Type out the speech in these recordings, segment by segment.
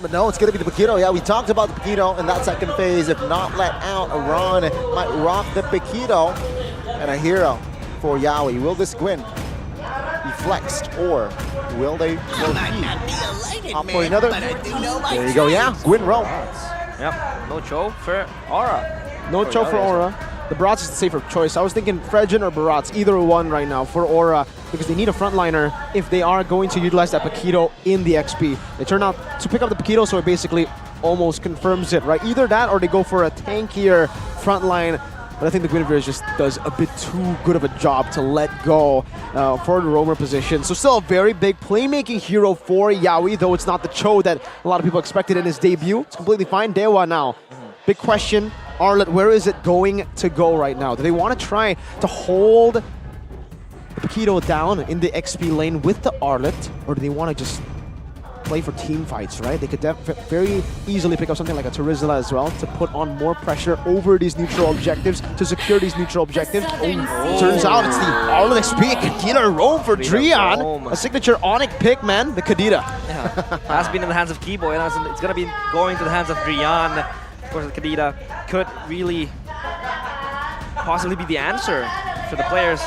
But no, it's going to be the Paquito. Yeah, we talked about the Paquito in that second phase. If not let out, Iran might rock the Paquito. And a hero for Yaoi. Will this Gwyn be flexed, or will they opt for another? There you go, yeah, Gwyn roll. Yep, no Cho for Aura. No Cho for Aura. The Barats is the safer choice. I was thinking Frejin or Barats, either one right now for Aura, because they need a frontliner if they are going to utilize that Paquito in the XP. They turn out to pick up the Paquito, so it basically almost confirms it, right? Either that or they go for a tankier frontline. But I think the Guinevere just does a bit too good of a job to let go for the roamer position. So still a very big playmaking hero for Yaoi, though it's not the Cho that a lot of people expected in his debut. It's completely fine. Dewa now. Big question. Arlet, where is it going to go right now? Do they want to try to hold the Paquito down in the XP lane with the Arlet, or do they want to just play for team fights, right? They could very easily pick up something like a Terizla as well to put on more pressure over these neutral objectives, to secure these neutral objectives. Turns out it's the Arlet XP, Kadita roam for Drian. A signature Onyx pick, man, the Kadita. Yeah, has been in the hands of Kibo, and it's going to be going to the hands of Drian. Of course, the Kadita could really possibly be the answer for the players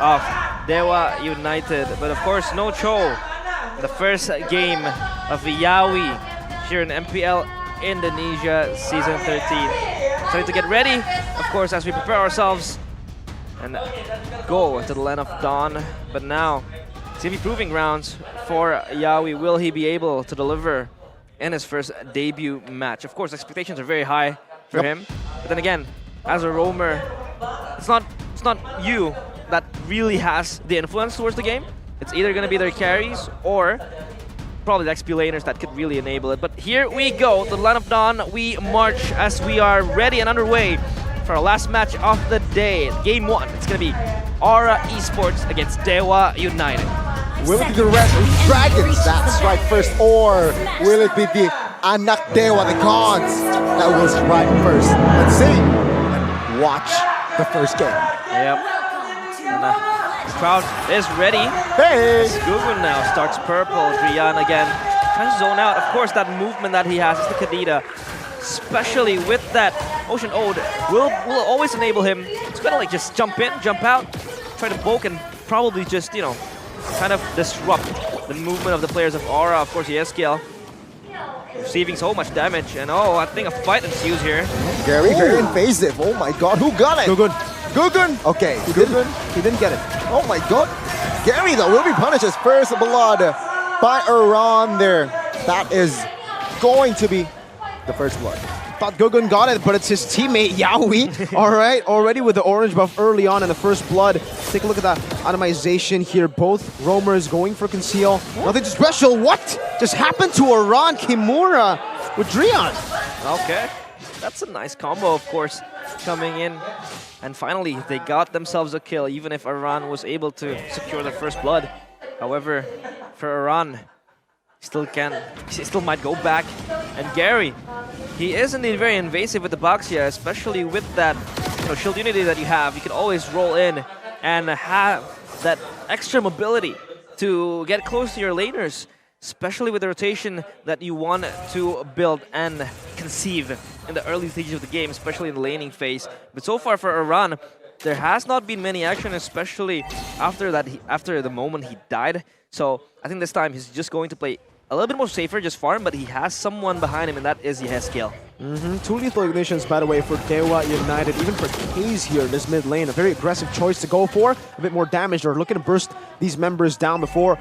of Dewa United. But of course, no Cho. The first game of the Yaoi here in MPL Indonesia Season 13. So to get ready, of course, as we prepare ourselves and go to the land of Dawn. But now, it's going to be proving grounds for Yaoi. Will he be able to deliver in his first debut match? Of course, expectations are very high for him. But then again, as a roamer, it's not you that really has the influence towards the game. It's either going to be their carries or probably the XP laners that could really enable it. But here we go, the Land of Dawn. We march as we are ready and underway for our last match of the day. Game 1, it's going to be Aura Esports against Dewa United. Will it be the Red Dragons that strike first, or will it be the Anak Dewa, the gods, that will strike first? Let's see and watch the first game. Yep. And, the crowd is ready. Hey! Gugun now starts purple. Drian again trying to zone out. Of course, that movement that he has is the Kadita, especially with that Ocean Ode, will always enable him to kind of like just jump in, jump out, try to poke, and probably just, you know, kind of disrupt the movement of the players of Aura. Of course, Yeskiel receiving so much damage, and oh, I think a fight ensues here. Very invasive. Oh my god, who got it? Gugun. Gugun! Okay, He didn't get it. Oh my god. Gary, though, will be punished as first blood by Iran there. That is going to be the first blood. Thought Gugun got it, but it's his teammate Yaoi. All right, already with the orange buff early on in the first blood. Take a look at that atomization here. Both roamers going for conceal. Nothing too special. What just happened to Iran Kimura with Drian? Okay, that's a nice combo, of course, coming in. And finally, they got themselves a kill, even if Iran was able to secure their first blood. However, for Iran, he still might go back. And Gary, he is indeed very invasive with the Baxia, especially with that shield unity that you have. You can always roll in and have that extra mobility to get close to your laners, especially with the rotation that you want to build and conceive in the early stages of the game, especially in the laning phase. But so far for Iran, there has not been many action, especially after the moment he died. So I think this time he's just going to play a little bit more safer, just farm, but he has someone behind him, and that is Yeskiel. Two lethal ignitions, by the way, for Dewa United. Even for Kaze here in this mid lane, a very aggressive choice to go for. A bit more damage. They're looking to burst these members down before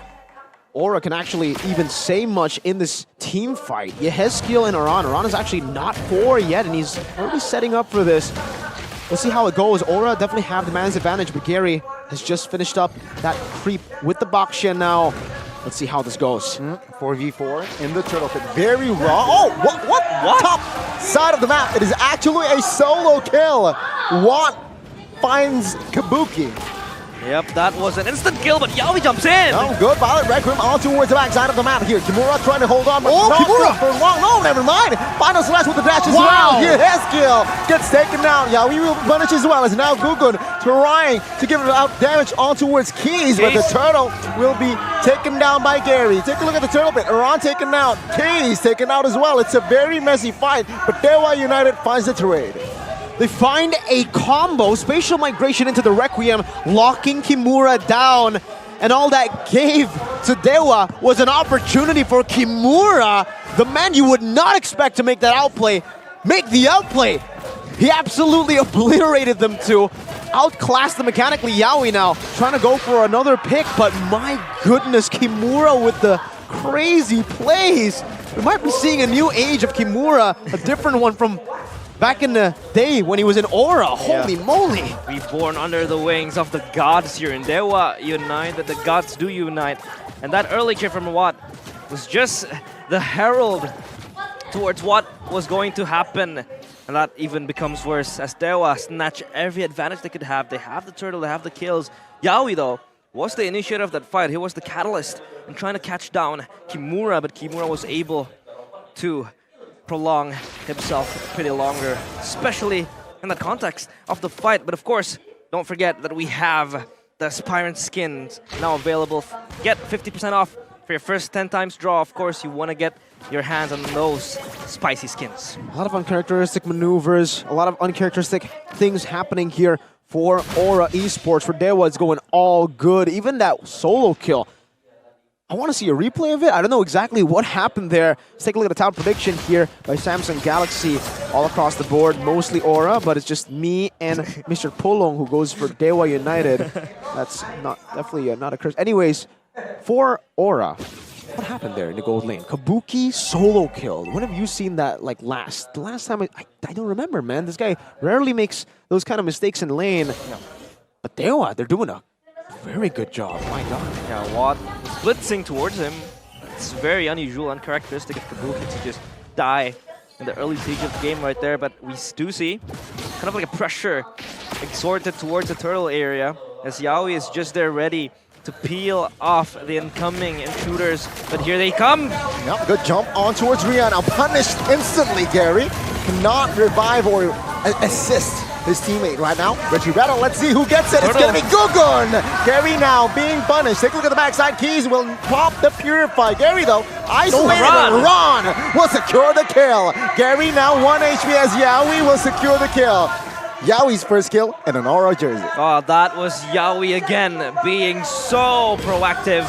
Aura can actually even say much in this team fight. Yeskiel and Iran. Iran is actually not 4 yet, and he's already setting up for this. We'll see how it goes. Aura definitely have the man's advantage, but Gary has just finished up that creep with the Baksha now. Let's see how this goes. 4v4 in the turtle pit. Very raw. Oh, what? Top side of the map. It is actually a solo kill. Watt finds Kabuki. Yep, that was an instant kill, but Yawi jumps in. Oh, good. Violet Requiem all towards the backside of the map here. Kimura trying to hold on, but not Kimura! good for long. No, never mind. Final slash with the dash as Wow. well. Yes, kill. Gets taken down. Yawi will punish as well, as now Gugun trying to give it out damage on towards Keys, but the turtle will be taken down by Gary. Take a look at the turtle bit. Iran taken out. Keys taken out as well. It's a very messy fight, but Dewa United finds the trade. They find a combo, spatial migration into the Requiem, locking Kimura down. And all that gave to Dewa was an opportunity for Kimura, the man you would not expect to make that outplay, make the outplay. He absolutely obliterated them two, outclassed them mechanically. Yawi now trying to go for another pick, but my goodness, Kimura with the crazy plays. We might be seeing a new age of Kimura, a different one from back in the day when he was in Aura. Holy moly. Reborn under the wings of the gods here in Dewa United. The gods do unite. And that early kill from Watt was just the herald towards what was going to happen. And that even becomes worse as Dewa snatch every advantage they could have. They have the turtle, they have the kills. Yawi, though, was the initiator of that fight. He was the catalyst in trying to catch down Kimura, but Kimura was able to prolong himself pretty longer, especially in the context of the fight. But of course, don't forget that we have the Aspirant skins now available. Get 50% off for your first 10 times draw. Of course, you want to get your hands on those spicy skins. A lot of uncharacteristic maneuvers, a lot of uncharacteristic things happening here for Aura Esports. For Dewa, it's going all good. Even that solo kill, I want to see a replay of it. I don't know exactly what happened there. Let's take a look at the town prediction here by Samsung Galaxy all across the board. Mostly Aura, but it's just me and Mr. Pulong who goes for Dewa United. That's definitely not a curse. Anyways, for Aura, what happened there in the gold lane? Kabuki solo killed. When have you seen that like last? The last time, I don't remember, man. This guy rarely makes those kind of mistakes in lane. No. But Dewa, they're doing a very good job. My God. Yeah, Watt blitzing towards him. It's very unusual, uncharacteristic of Kabuki to just die in the early stage of the game right there. But we do see kind of like a pressure exerted towards the turtle area as Yawi is just there ready to peel off the incoming intruders. But here they come. Yep, good jump on towards Rian. Now punished instantly, Gary. Cannot revive or assist his teammate right now. Regiretto, let's see who gets it. It's going to be Gugun. Gary now being punished. Take a look at the backside. Keys will pop the Purify. Gary, though, isolated. Ron will secure the kill. Gary now 1 HP as Yawi will secure the kill. Yawi's first kill in an Aura jersey. Oh, that was Yawi again, being so proactive.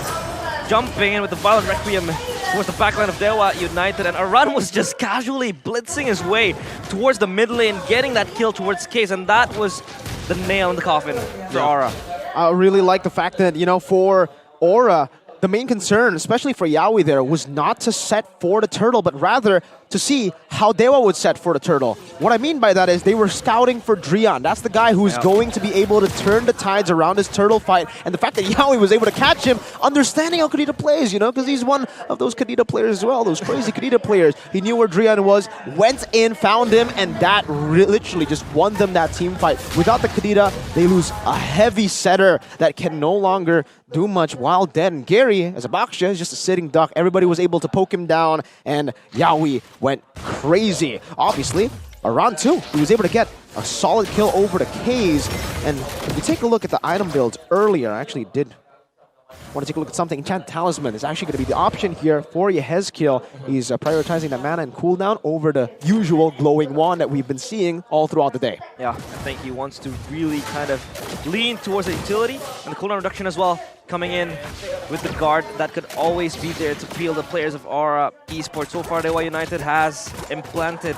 Jumping in with the Violent Requiem towards the backline of Dewa United, and Aran was just casually blitzing his way towards the mid lane, getting that kill towards Case, and that was the nail in the coffin for Aura. I really like the fact that, you know, for Aura, the main concern, especially for Yawi there, was not to set for the turtle, but rather to see how Dewa would set for the turtle. What I mean by that is they were scouting for Drian. That's the guy who's going to be able to turn the tides around this turtle fight. And the fact that Yawi was able to catch him, understanding how Kadita plays, you know, because he's one of those Kadita players as well, those crazy Kadita players. He knew where Drian was, went in, found him, and that literally just won them that team fight. Without the Kadita, they lose a heavy setter that can no longer do much while dead. And Gary, as a Baksha, is just a sitting duck. Everybody was able to poke him down, and Yawi went crazy. Obviously, Aran too. He was able to get a solid kill over the K's. And if you take a look at the item builds earlier, I actually did want to take a look at something. Enchant Talisman is actually going to be the option here for Yehezkiel. He's prioritizing the mana and cooldown over the usual glowing wand that we've been seeing all throughout the day. Yeah, I think he wants to really kind of lean towards the utility and the cooldown reduction as well, coming in with the guard that could always be there to peel the players of Aura Esports. So far, Dewa United has implanted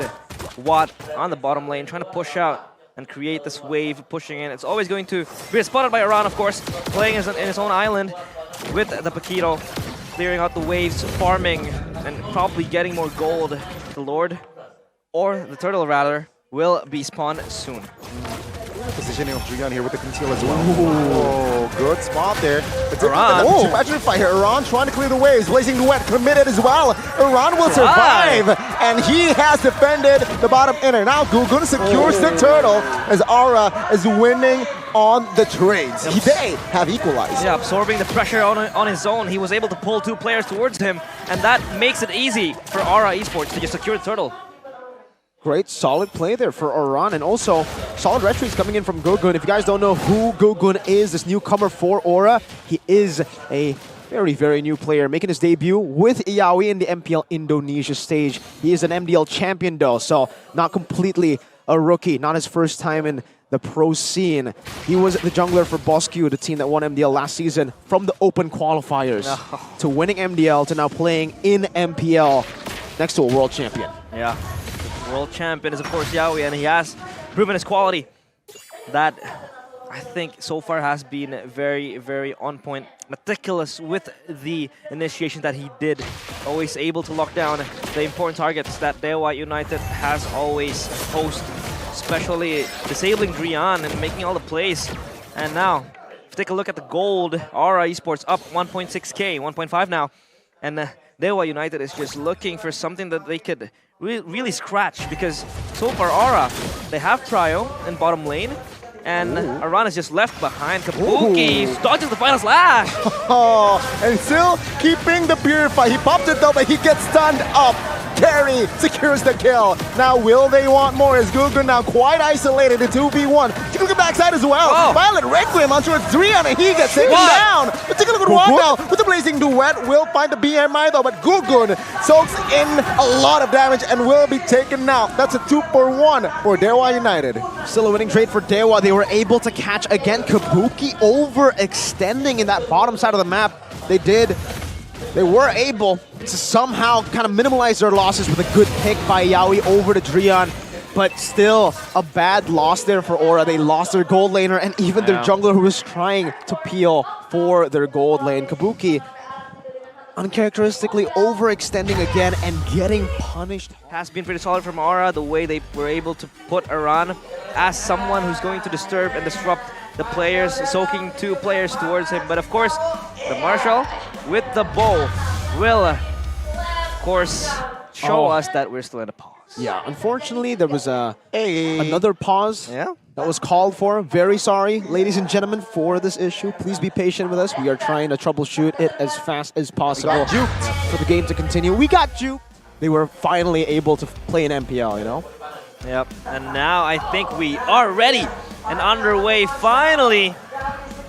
Watt on the bottom lane, trying to push out and create this wave pushing in. It's always going to be spotted by Aran, of course, playing in his own island with the Paquito, clearing out the waves, farming, and probably getting more gold. The Lord, or the Turtle rather, will be spawned soon. Positioning of Drian here with the conceal as well. Oh, good spot there. Iran. Imagine fight here. Iran trying to clear the waves. Blazing Duet committed as well. Iran will survive. And he has defended the bottom inner. Now Gugun secures the turtle as Aura is winning on the trades. They have equalized. Yeah, absorbing the pressure on his own. He was able to pull 2 players towards him, and that makes it easy for Aura Esports to just secure the turtle. Great, solid play there for Oran, and also solid retreats coming in from Gugun. If you guys don't know who Gugun is, this newcomer for Aura, he is a very, very new player, making his debut with Yawi in the MPL Indonesia stage. He is an MDL champion though, so not completely a rookie, not his first time in the pro scene. He was the jungler for Bosque, the team that won MDL last season, from the open qualifiers to winning MDL to now playing in MPL next to a world champion. Yeah. World champion is, of course, Yawi, and he has proven his quality. That, I think, so far has been very, very on point. Meticulous with the initiation that he did. Always able to lock down the important targets that Dewa United has always posed. Especially disabling Drian and making all the plays. And now, if you take a look at the gold, Aura Esports up 1.6k, 1.5 now. And Dewa United is just looking for something that they could really scratch, because so far Aura, they have Trio in bottom lane, and Aran is just left behind. Kabuki dodges the final slash. And still keeping the purify. He popped it though, but he gets stunned up. Carry secures the kill. Now will they want more? Is Gugun now quite isolated in 2v1? Take a look at backside as well. Whoa. Violet Requiem onto a 3 and he gets taken down. But take a look at Wanda with the blazing duet. Will find the BMI though, but Gugun soaks in a lot of damage and will be taken out. That's a 2-for-1 for Dewa United. Still a winning trade for Dewa. They were able to catch again Kabuki overextending in that bottom side of the map. They were able to somehow kind of minimize their losses with a good pick by Yawi over to Drian, but still a bad loss there for Aura. They lost their gold laner and even their jungler who was trying to peel for their gold lane. Kabuki uncharacteristically overextending again and getting punished. Has been pretty solid from Aura, the way they were able to put Aran as someone who's going to disturb and disrupt the players, soaking 2 players towards him. But of course, the Marshal with the bow will, of course, show us that we're still in a pause. Yeah, unfortunately, there was another pause that was called for. Very sorry, ladies and gentlemen, for this issue. Please be patient with us. We are trying to troubleshoot it as fast as possible for the game to continue. We got juked. They were finally able to play an MPL, you know? Yep, and now I think we are ready and underway finally.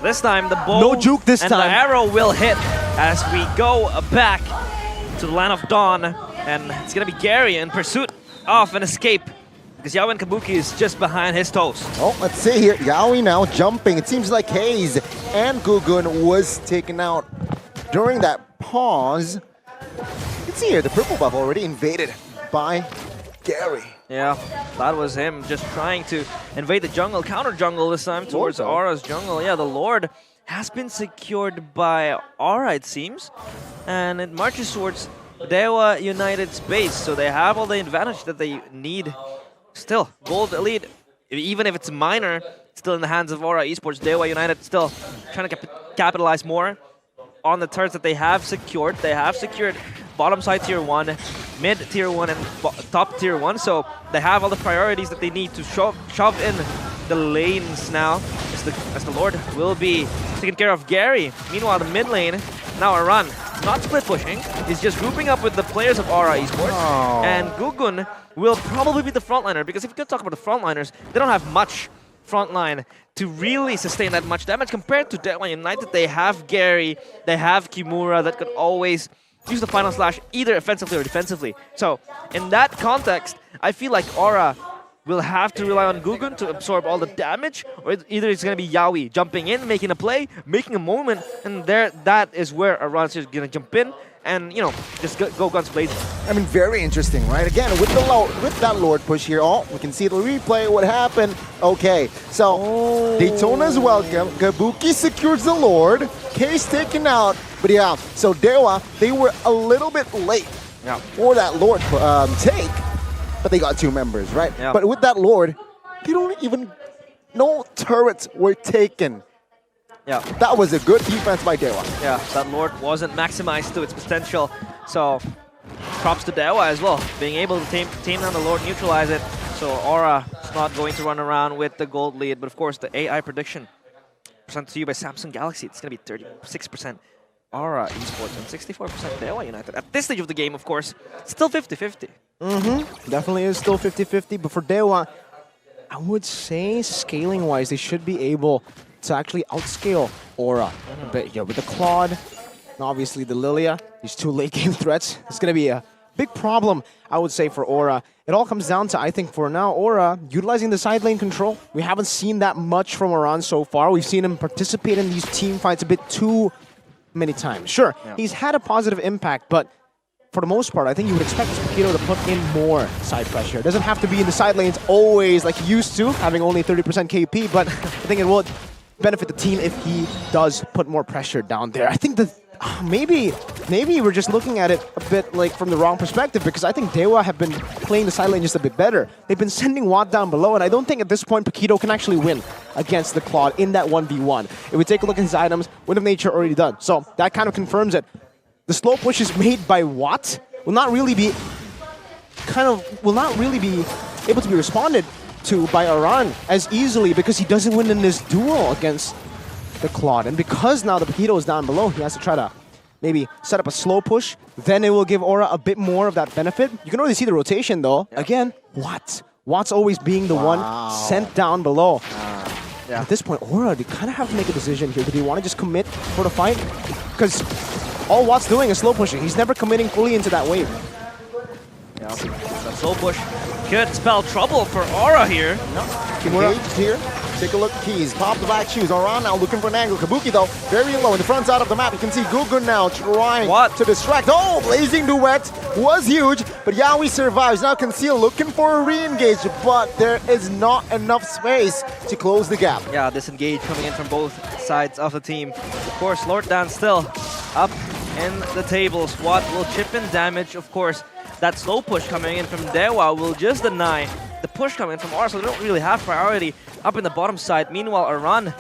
This time the bow no juke this and time. The arrow will hit as we go back to the Land of Dawn, and it's gonna be Gary in pursuit of an escape because Yawi and Kabuki is just behind his toes. Oh, let's see here. Yawi now jumping. It seems like Hayes and Gugun was taken out during that pause. You can see here the purple buff already invaded by Gary. Yeah, that was him just trying to invade the jungle, counter jungle this time towards Aura's jungle. Yeah, the Lord has been secured by Aura, it seems, and it marches towards Dewa United's base, so they have all the advantage that they need. Still, gold elite, even if it's minor, still in the hands of Aura Esports. Dewa United still trying to capitalize more on the turrets that they have secured. They have secured bottom side tier 1, mid tier 1, and top tier 1, so they have all the priorities that they need to shove in the lanes now, as the Lord will be taking care of Gary. Meanwhile, the mid lane, now a run. Not split pushing, he's just grouping up with the players of Aura Esports, and Gugun will probably be the frontliner, because if you could talk about the frontliners, they don't have much frontline to really sustain that much damage compared to Dewa United. They have Gary, they have Kimura that could always use the final slash either offensively or defensively. So in that context, I feel like Aura will have to rely on Gugun to absorb all the damage, or either it's going to be Yawi jumping in, making a play, making a moment, and that is where Aran's just going to jump in and, you know, just go guns blazing. I mean, very interesting, right? Again, with that Lord push here, we can see the replay, what happened. Okay, so Daytona's welcome. Kabuki secures the Lord. Case taken out. But yeah, so Dewa, they were a little bit late for that Lord take, but they got 2 members, right? Yeah. But with that Lord, they don't even, no turrets were taken. Yeah. That was a good defense by Dewa. Yeah, that Lord wasn't maximized to its potential, so props to Dewa as well, being able to tame down the Lord, neutralize it. So Aura Esports not going to run around with the gold lead, but of course the AI prediction presented to you by Samsung Galaxy, it's going to be 36% Aura Esports and 64% Dewa United. At this stage of the game, of course, still 50-50. Definitely is still 50-50, but for Dewa, I would say scaling-wise, they should be able to actually outscale Aura a bit here with the Claude and obviously the Lilia. These two late-game threats. It's going to be a big problem, I would say, for Aura. It all comes down to, I think, for now, Aura utilizing the side lane control. We haven't seen that much from Aran so far. We've seen him participate in these team fights a bit too many times. Sure, he's had a positive impact, but for the most part, I think you would expect Paquito to put in more side pressure. It doesn't have to be in the side lanes always like he used to, having only 30% KP, but I think it will benefit the team if he does put more pressure down there. I think that maybe we're just looking at it a bit like from the wrong perspective, because I think Dewa have been playing the side lane just a bit better. They've been sending Watt down below, and I don't think at this point Paquito can actually win against the Claude in that 1v1. If we take a look at his items, Wind of Nature already done. So that kind of confirms it. The slow pushes made by Watt will not really be able to be responded to by Aran as easily, because he doesn't win in this duel against the Claude. And because now the Paquito is down below, he has to try to maybe set up a slow push. Then it will give Aura a bit more of that benefit. You can already see the rotation though. Yep. Again, Watt's always being the one sent down below. At this point, Aura, they kind of have to make a decision here. Do they want to just commit for the fight? Because all Watt's doing is slow pushing. He's never committing fully into that wave. Yeah, that slow push could spell trouble for Aura here. Engaged here. Take a look at Keys. Pop the black shoes. Aran now looking for an angle. Kabuki, though, very low in the front side of the map. You can see Gugun now trying to distract. Oh, Blazing Duet was huge, but Yawi survives. Now Conceal looking for a re-engage, but there is not enough space to close the gap. Yeah, disengage coming in from both sides of the team. Of course, Lord Dan still up in the tables. Watt will chip in damage, of course. That slow push coming in from Dewa will just deny the push coming in from Aura, so they don't really have priority up in the bottom side. Meanwhile, Aran,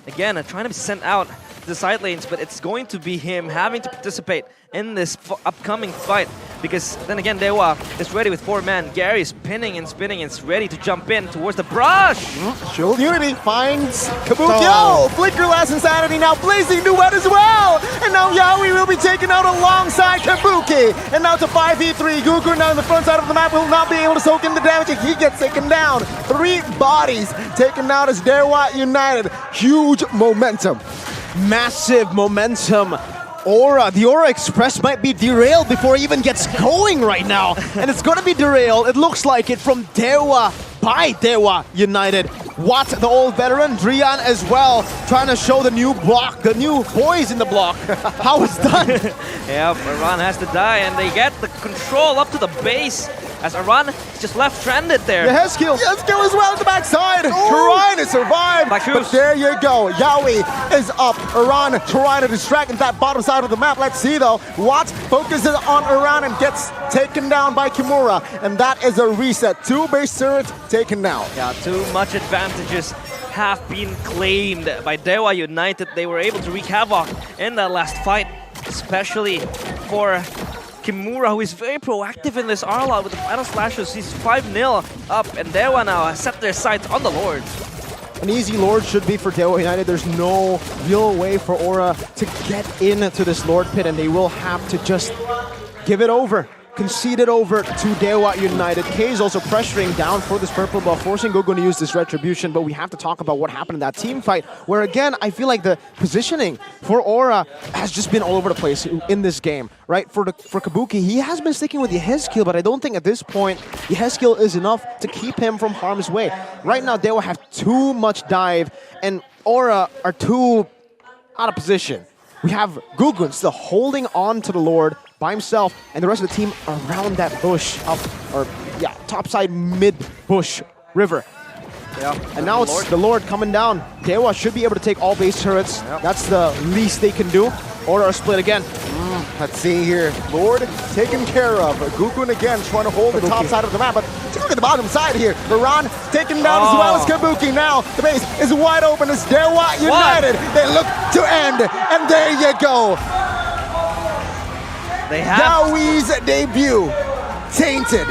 again, trying to be sent out to the side lanes, but it's going to be him having to participate in this upcoming fight, because then again, Dewa is ready with 4 men. Gary is pinning and spinning and is ready to jump in towards the brush. Shield Unity finds Kabuki. Oh, Flicker Last Insanity now Blazing Duet as well. And now Yawi will be taken out alongside Kabuki. And now to 5v3. Gugu now in the front side of the map will not be able to soak in the damage, and he gets taken down. 3 bodies taken out as Dewa United. Huge momentum. Massive momentum. The Aura Express might be derailed before it even gets going right now. And it's going to be derailed, it looks like it, from Dewa by Dewa United. Watt, the old veteran, Drian as well, trying to show the new block, the new boys in the block, how it's done. Yep, Aran has to die, and they get the control up to the base, as Aran is just left stranded there. The Hezkill as well at the backside. Trying to survive, but there you go. Yawi is up. Aran trying to distract in that bottom side of the map. Let's see though. Watt focuses on Aran and gets taken down by Kimura, and that is a reset. 2 base turrets taken down. Yeah, too much advantages have been claimed by Dewa United. They were able to wreak havoc in that last fight, especially for Kimura, who is very proactive in this R-Lot with the final slashes. He's 5-0 up, and Dewa now has set their sights on the Lord. An easy Lord should be for Dewa United. There's no real way for Aura to get into this Lord pit, and they will have to just give it over. Concede it over to Dewa United. K is also pressuring down for this purple buff, forcing Gugun to use this retribution, but we have to talk about what happened in that team fight, where again, I feel like the positioning for Aura has just been all over the place in this game, right? For Kabuki, he has been sticking with the Hezkill, but I don't think at this point the Hezkill is enough to keep him from harm's way. Right now, Dewa have too much dive, and Aura are too out of position. We have Gugun still holding on to the Lord by himself, and the rest of the team around that bush topside mid bush river. Yeah, and now it's the Lord coming down. Dewa should be able to take all base turrets. Yep. That's the least they can do. Aura are split again. Let's see here. Lord taken care of. Gugun again trying to hold the top side of the map, but take a look at the bottom side here. Baran taken down as well as Kabuki. Now the base is wide open as Dewa United. They look to end, and there you go. They have Yawi's debut tainted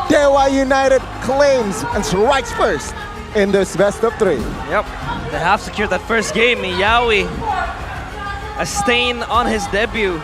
Dewa United claims and strikes first in this best of 3. Yep, they have secured that first game. Yawi, a stain on his debut.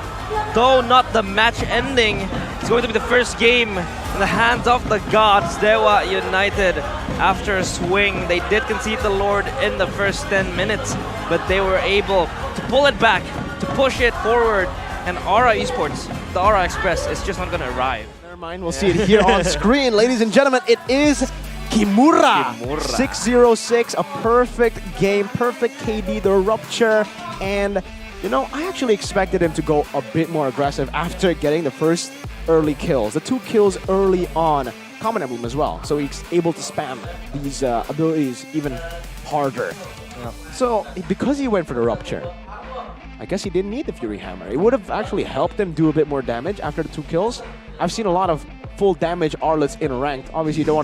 Though not the match ending, it's going to be the first game in the hands of the gods. Dewa United, after a swing, they did concede the Lord in the first 10 minutes, but they were able to pull it back, to push it forward, and Aura Esports, the Aura Express, is just not going to arrive. Never mind, we'll see it here on screen. Ladies and gentlemen, it is Kimura. 6-0-6, a perfect game, perfect KD, the rupture, and you know, I actually expected him to go a bit more aggressive after getting the first early kills. The 2 kills early on, Common Emblem as well, so he's able to spam these abilities even harder. Yep. So, because he went for the rupture, I guess he didn't need the Fury Hammer. It would have actually helped him do a bit more damage after the 2 kills. I've seen a lot of full damage Arlets in ranked. Obviously, you don't want